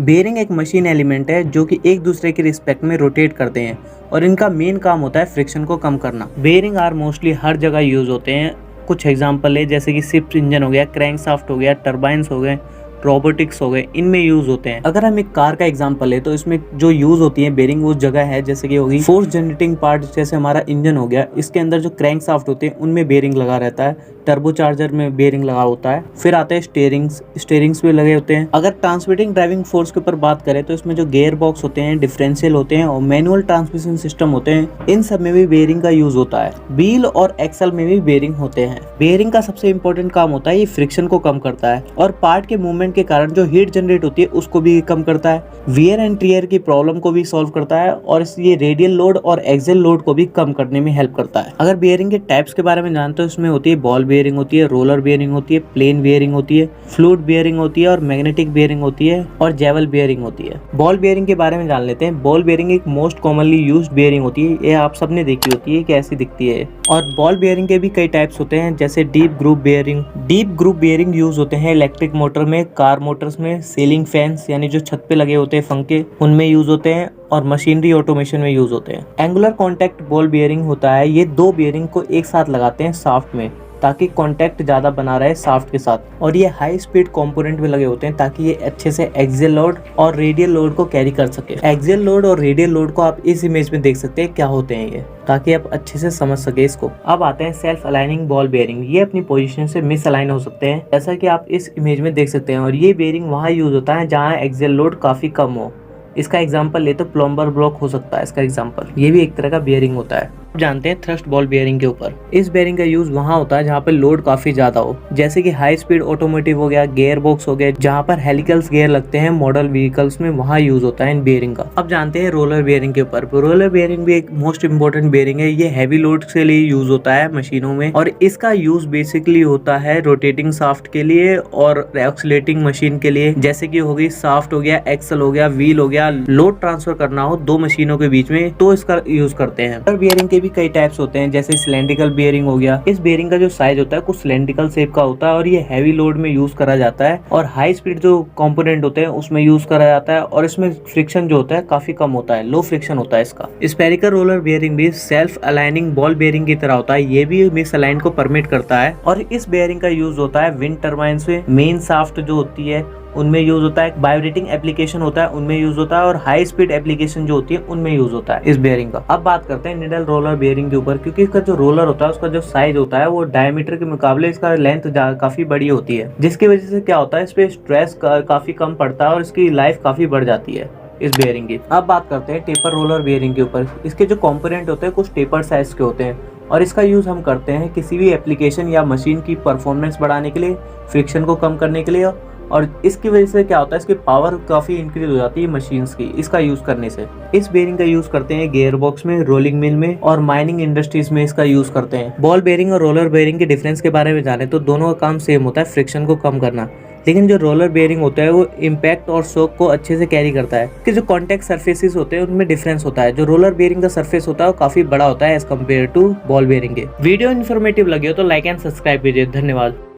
Bearing एक machine element है जो कि एक दूसरे के रिस्पेक्ट में रोटेट करते हैं और इनका मेन काम होता है फ्रिक्शन को कम करना। बेयरिंग आर मोस्टली हर जगह यूज होते हैं। कुछ एग्जांपल है जैसे कि शिप इंजन हो गया, क्रैंकशाफ्ट हो गया, टरबाइंस हो गए, रोबोटिक्स हो गए, इनमें यूज होते हैं। अगर हम एक कार का एग्जांपल है तो इसमें जो यूज होती है बेयरिंग वो जगह है जैसे कि होगी फोर्स जनरेटिंग पार्ट, जैसे हमारा इंजन हो गया, इसके अंदर जो क्रैंकशाफ्ट होते हैं उनमें बेयरिंग लगा रहता है, टर्बोचार्जर में बेयरिंग लगा होता है, फिर आते हैं स्टेयरिंग्स भी लगे होते हैं। अगर ट्रांसमिटिंग ड्राइविंग फोर्स के ऊपर बात करें तो इसमें जो गियर बॉक्स होते हैं, डिफरेंशियल होते हैं और मैनुअल ट्रांसमिशन सिस्टम होते हैं, इन सब में भी बेयरिंग का यूज होता है। व्हील और एक्सल में भी बेयरिंग होते हैं। बेयरिंग का सबसे इंपॉर्टेंट काम होता है ये फ्रिक्शन को कम करता है और पार्ट के मूवमेंट के कारण जो हीट जनरेट होती है उसको भी कम करता है, वियर एंड टियर की प्रॉब्लम को भी सॉल्व करता है और ये रेडियल लोड और एक्सियल लोड को भी कम करने में हेल्प करता है। अगर बेयरिंग के टाइप्स के बारे में जानते हो, इसमें होती है बॉल बेयरिंग होती है, रोलर बेयरिंग होती है, प्लेन बेयरिंग होती है, फ्लूइड बेयरिंग होती है और मैग्नेटिक बेयरिंग होती है और जेवल बेयरिंग होती है। बॉल बेयरिंग के बारे में जान लेते हैं। बॉल बेयरिंग एक मोस्ट कॉमनली यूज्ड बेयरिंग होती है, ये आप सबने देखी होती है कि ऐसी दिखती है। और बॉल बेयरिंग के भी कई टाइप्स होते हैं जैसे deep groove bearing. Deep groove bearing use होते हैं इलेक्ट्रिक मोटर में, कार मोटर्स में, सीलिंग फैंस यानी जो छत पे लगे होते हैं पंखे उनमें यूज होते हैं और मशीनरी ऑटोमेशन में यूज होते हैं। एंगुलर कॉन्टैक्ट बॉल बेयरिंग होता है, ये दो बेयरिंग को एक साथ लगाते हैं शाफ्ट में ताकि कांटेक्ट ज्यादा बना रहे शाफ्ट के साथ, और ये हाई स्पीड कंपोनेंट में लगे होते हैं ताकि ये अच्छे से एक्सियल लोड और रेडियल लोड को कैरी कर सके। एक्सियल लोड और रेडियल लोड को आप इस इमेज में देख सकते हैं क्या होते हैं ये, ताकि आप अच्छे से समझ सके इसको। अब आते हैं सेल्फ अलाइनिंग बॉल बेयरिंग। ये अपनी पोजीशन से मिस अलाइन हो सकते हैं जैसा कि आप इस इमेज में देख सकते हैं, और ये बेयरिंग वहाँ यूज होता है जहाँ एक्सियल लोड काफी कम हो। इसका एग्जाम्पल ले तो प्लम्बर ब्लॉक हो सकता है इसका एग्जाम्पल, ये भी एक तरह का बेयरिंग होता है। जानते हैं थ्रस्ट बॉल बेयरिंग के ऊपर। इस बेयरिंग का यूज वहाँ होता है जहाँ पर लोड काफी ज्यादा हो, जैसे कि हाई स्पीड ऑटोमोटिव हो गया, गियर बॉक्स हो गया, जहाँ पर हेलिकल्स गियर लगते हैं मॉडल व्हीकल्स में, वहाँ यूज होता है इन बेयरिंग का। अब जानते हैं रोलर बेयरिंग के ऊपर। रोलर बेयरिंग भी एक मोस्ट इंपॉर्टेंट बेयरिंग है। ये हैवी लोड के लिए यूज होता है मशीनों में और इसका यूज बेसिकली होता है रोटेटिंग शाफ्ट के लिए और ऑक्सीलेटिंग मशीन के लिए, जैसे कि हो गई शाफ्ट हो गया, एक्सल हो गया, व्हील हो गया, लोड ट्रांसफर करना हो दो मशीनों के बीच में तो इसका यूज करते हैं। रोलर बेयरिंग के भी कई टाइप्स होते हैं जैसे सिलेंड्रिकल बेयरिंग हो गया। इस बेयरिंग का जो साइज होता है कुछ सिलेंड्रिकल शेप का होता है और ये हैवी लोड में यूज करा जाता है और हाई स्पीड जो कंपोनेंट होते हैं उसमें यूज करा जाता है और इसमें फ्रिक्शन जो होता है काफी कम होता है, लो फ्रिक्शन होता है इसका। स्फेरिकल रोलर बेयरिंग भी सेल्फ अलाइनिंग बॉल बेयरिंग की तरह होता है, ये भी मिस अलाइन को परमिट करता है और इस बेयरिंग का यूज होता है विंड टर्बाइन में, मेन शाफ्ट जो होती है उनमें यूज होता है, बायोरेटिंग एप्लीकेशन होता है उनमें यूज होता है और हाई स्पीड एप्लीकेशन जो होती है उनमें यूज होता है इस बेयरिंग का। अब बात करते हैं निडल रोलर बेयरिंग के ऊपर, क्योंकि इसका जो रोलर होता है उसका जो साइज होता है वो डायमीटर के मुकाबले इसका लेंथ काफी बड़ी होती है, जिसकी वजह से क्या होता है इस पे स्ट्रेस काफी कम पड़ता है और इसकी लाइफ काफी बढ़ जाती है इस बेयरिंग की। अब बात करते हैं टेपर रोलर बेयरिंग के ऊपर। इसके जो कंपोनेंट होते हैं कुछ टेपर साइज के होते हैं और इसका यूज हम करते हैं किसी भी एप्लीकेशन या मशीन की परफॉर्मेंस बढ़ाने के लिए, फ्रिक्शन को कम करने के लिए, और इसकी वजह से क्या होता है इसकी पावर काफी इंक्रीज हो जाती है मशीन्स की इसका यूज करने से। इस बेयरिंग का यूज करते हैं गियर बॉक्स में, रोलिंग मिल में और माइनिंग इंडस्ट्रीज में इसका यूज करते हैं। बॉल बेयरिंग और रोलर बेयरिंग के डिफरेंस के बारे में जाने तो दोनों का काम सेम होता है, फ्रिक्शन को कम करना, लेकिन जो रोलर बेयरिंग होता है वो इम्पैक्ट और शॉक को अच्छे से कैरी करता है कि जो कॉन्टैक्ट सरफेसेस होते हैं उनमें डिफरेंस होता है। जो रोलर बेयरिंग का सरफेस होता है वो काफी बड़ा होता है as compared to ball bearing के। वीडियो इन्फॉर्मेटिव लगे हो तो लाइक एंड सब्सक्राइब कीजिए। धन्यवाद।